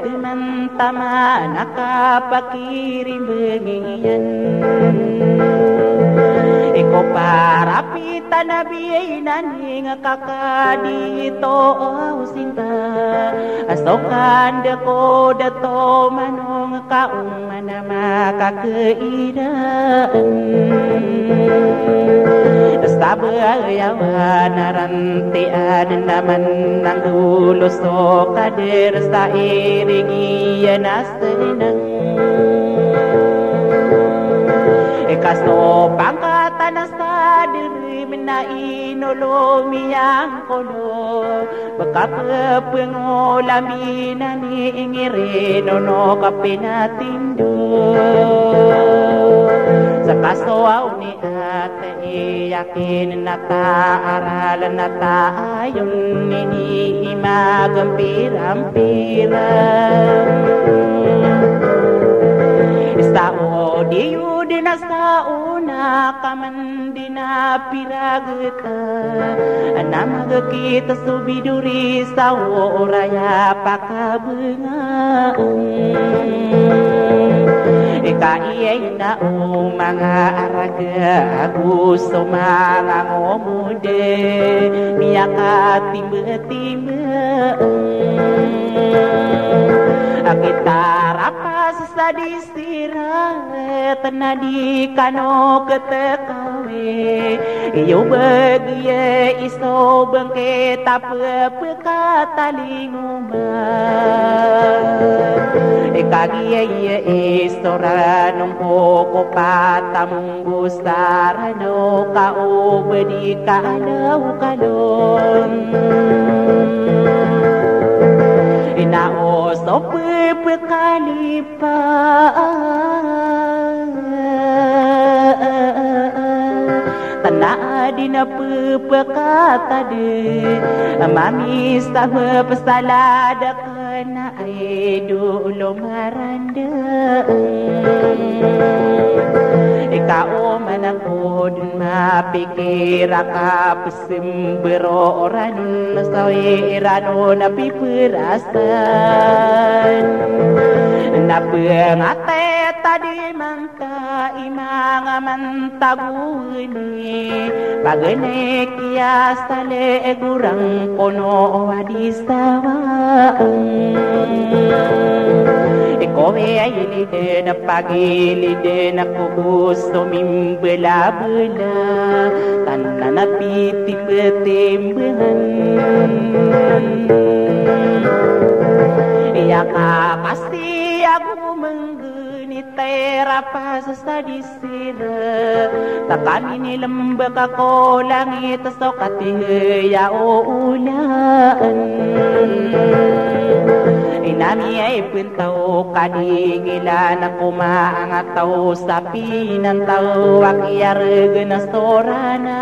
teman tama nakapakirim bengian iko para pita nabi naning kakadito sinta asokan deko dato manong kaung manama kakeiraan sabayawan narantian naman ng dulo so kader sa irigiyan asenang kaso pangkatan sa diri na inolomiyang kolo pagkapapangolami na niingirino no kapinatindo sa kaso ni ate iyakin na taaralan na tayong ninihimagampiram-piram sao diyo din sa una kaman dinapiragta anamagakita subiduri sa oraya pakabengaan ikaiyay na mga araga gusto mga ngomude miyaka timba-timba akitarapa sa disirat na di kano ketekawe iyo bagiye iso bangke tapapekatalinguman ikagiye istora nung poko patamong gustarano kaubadi kalaw-kalon inaoso pepekalipa tanah di na pepekata de mamis tak pesalada kena dulu maranda ikao manangkod mapikir akapusimbero oranun sawirano napi perasan napengate tadi mangka imang mantaguni bagene kiasale gurang kono adisawa ikowe ayili na pagili na kugusto mimbela-bela tanah na piti-petimbangan iya ka pasti aku menggenit terapa sesadisira takkan ini lembek aku langit sokati ya ulan inami ay pintao kadingilan ako maangatao sa pinantao akiyarag na sorana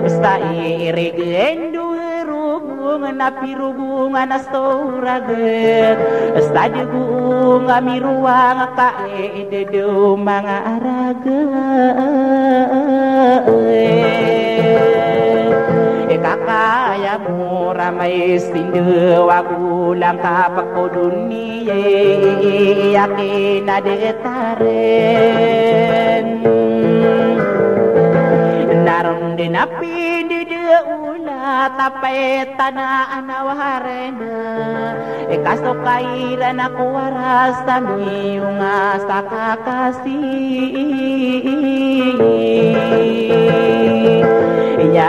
usta irigendo napirubungan na soraget stadigung amiruang kaededo mga araga kakaya mo ramay sindu wagulang kapagkoduniye yakin na detaren naron din apindi ula tapay tanaan awarena kaso kailan ako waras kami yung sa kakasih ya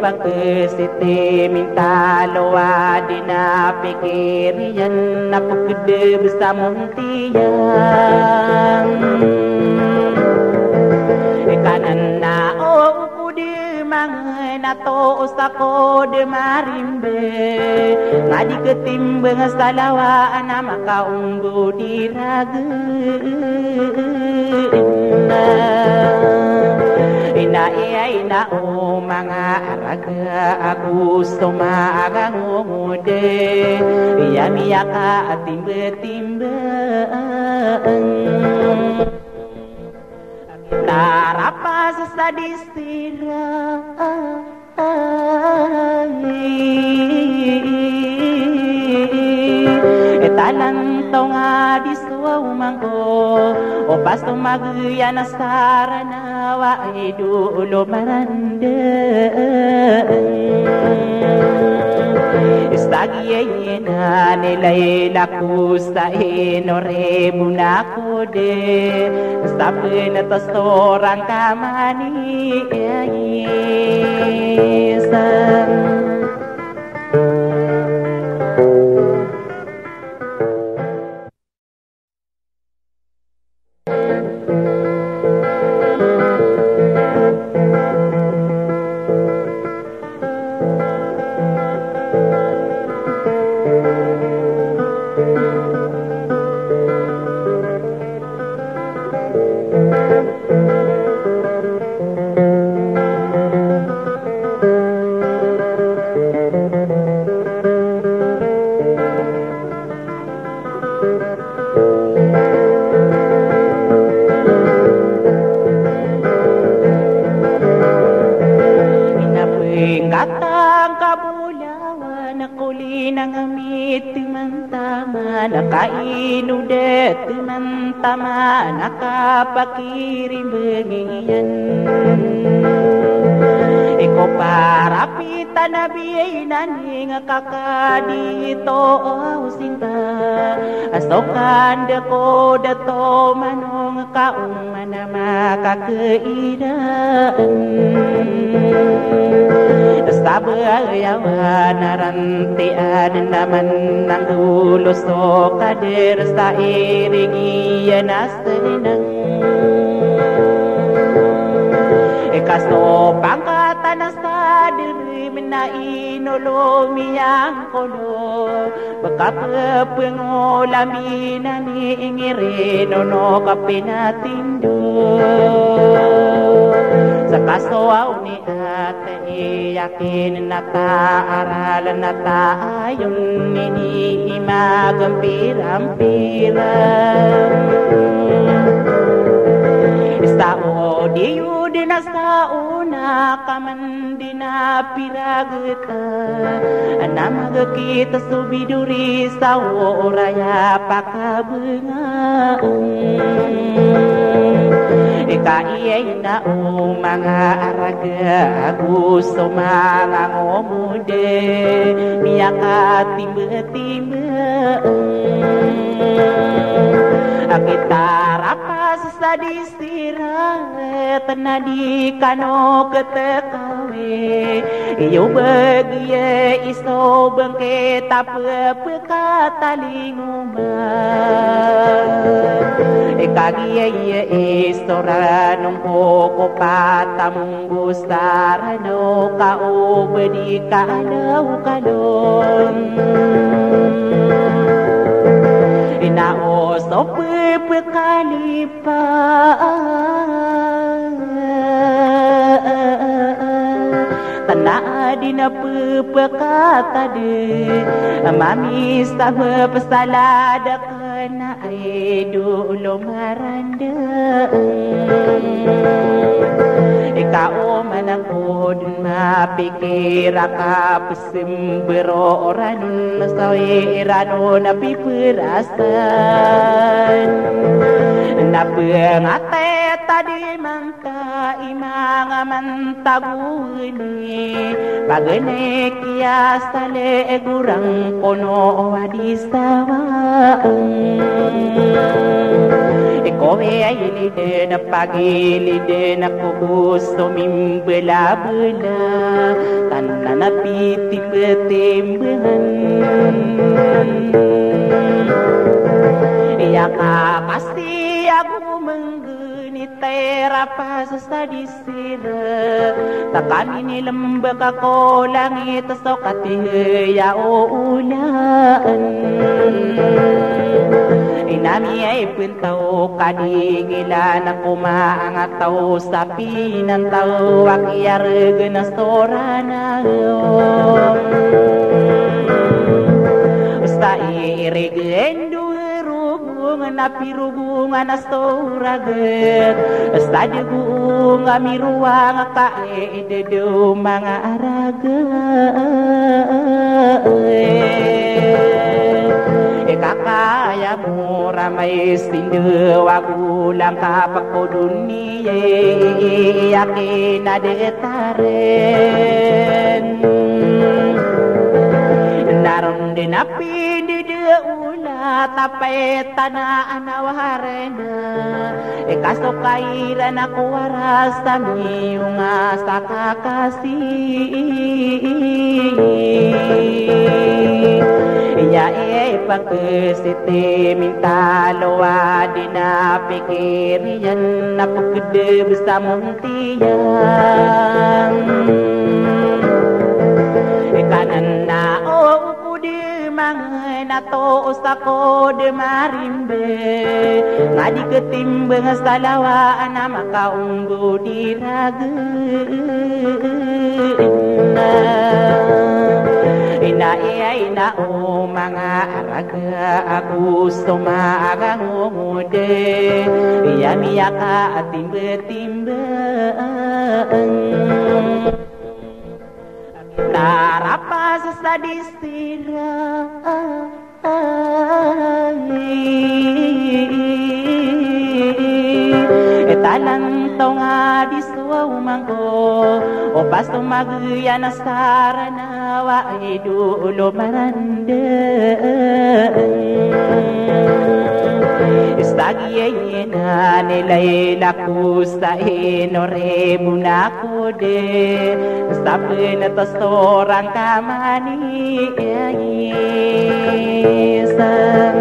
pagkasiti mintaloa din na pikirian na pagkede basta mong tiyang kanan na o di mga nato usako de marimbe ngadi ketimbang salawaan na makaunggo di raga ina o mga araga gusto maagangumude yamiya ka timbe-timbang tarapas sa disira talantaw nga di sumangko o pasto magyan na saranawa ay dulo maranda Istagiyena nilay lakusta inore munako de Sabi na to sorang kamani isang Nakainudet ng tama nakapakirim bengian Iko parapita na biyay naning kakadito sinta Asokan dako dato manong kaong na makakairaan Sabayawan narantian naman ng gulos o kader sa iring iyan asaninang Ikaso pangkatan sa dilim na inulumiyang kolo Pagkapapangulamin na niingirino no kapinatindo Sa kasoaw ni ate iyakin na taaralan na tayon iniimagampirang-pirang Sao diyo din na sa una kaman din na piragta na magkita subiduri sa oraya pakabungaan Ikaiyay na o mga araga gusto mga ngomude miyaka timba-timba Akitara pa sa disirat na di kano ketekawe Iyo bagiya iso bangke tapapakatalingumang Ikagiya istora nung koko patamong gustara no kaubadi kalaw-kalong Inaoso pepekalipa Tanah di na pepekata de Mami sama pesalada kena ay dulu maranda Ikaw manangkod mapikir ka pesembero oranun sawirano napiperasan Napengate tadi mangka imang mantaguni Pagane kiasale gurang kono adisawaan Ikaw ay ilide na pagilide na gusto mimbela-bela Tanan na pitimba-timbahan Iya ka pasti aku menggenitera pas sa disira Takami ni lembag ako langit sokati ya ulan Inami ay pintaw kadigilan ako maangataw sa pinantaw Akiyarag na sorana Usta irigendo napirugungan na soragat Usta digung amiruang kaededo mga araga Kaka mura may sindu wagulang kapak ko dunia yakin adetaren naron din api di ula tapay tanah anawarena kaso kairan ako waras tami yung asa kakasih ya pagkesite minta loa di na pikir yan napagde bisa muntiyan kanan na o di mga nato usako de marimbe ngadi ketimbang salawa na makaunggo di ina ina o mga araga gusto magangungude yamiya ka timbe-timbe tarapas sa distira talang to nga diswa umangko o pasto magya na sarana wa idulo marande Istagye na nilay lakus sa inore munako de Stape na tostorang kamani isang